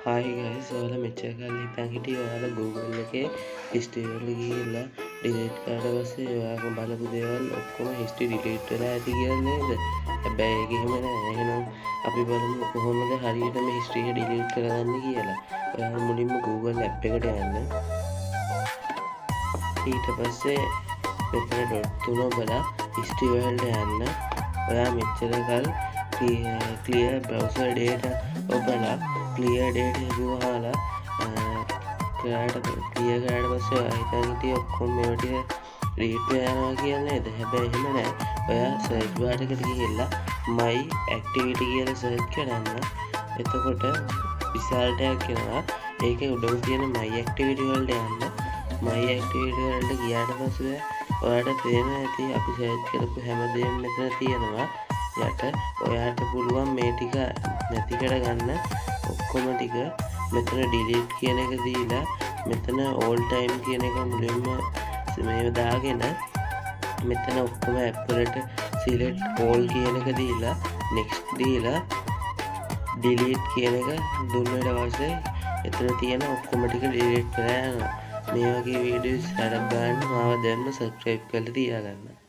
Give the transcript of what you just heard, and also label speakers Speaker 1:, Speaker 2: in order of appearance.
Speaker 1: Hi guys, ඔයාලා මෙච්චර කාලෙ හිතන් හිටියේ ඔයාලා Google එකේ history වල ගිහිල්ලා delete කරලා පස්සේ ඔයාලා බලපු දේවල් ඔක්කොම history delete වෙලා ඇති කියලා නේද? හැබැයි ඒක එහෙම නෑ. එහෙනම් අපි බලමු කොහොමද හරියට මේ history එක delete කරගන්නේ කියලා. ඔයාලා මුලින්ම Google app එකට යන්න. ඊට පස්සේ මෙතන dot තුන ඔබලා history වලට යන්න. ඔයා මෙච්චර කල් clear browser data ඔබලා clear data ගහලා clear කරාට පස්සේ ඔයා හිතන් හිටියේ ඔක්කොම මේවා ටික delete වෙනවා කියලා නේද? හැබැයි එහෙම නෑ. ඔයා search bar එකට ගිහිල්ලා my activity කියලා search කරන්න. එතකොට result එකක් එනවා. ඒකේ උඩම තියෙන my activity වලට යන්න. my activity වලට ගියාට පස්සේ ඔයාලට පේනවා ඇති අපි search කරපු හැමදේම මෙතන තියෙනවා. යට ඔයාට පුළුවන් මේ ටික නැති කරගන්න ඔක්කොම ටික මෙතන delete කියන එක දීලා මෙතන all time කියන එක මුලින්ම මේව දාගෙන මෙතන ඔක්කොම app වලට select all කියන එක දීලා next දීලා delete කියන එක දුන්නාට පස්සේ එතන තියෙන ඔක්කොම ටික delete කරලා යනවා. මේ වගේ වීඩියෝස් හදලා බලන්න මාව දැන්ම subscribe කරලා තියාගන්න.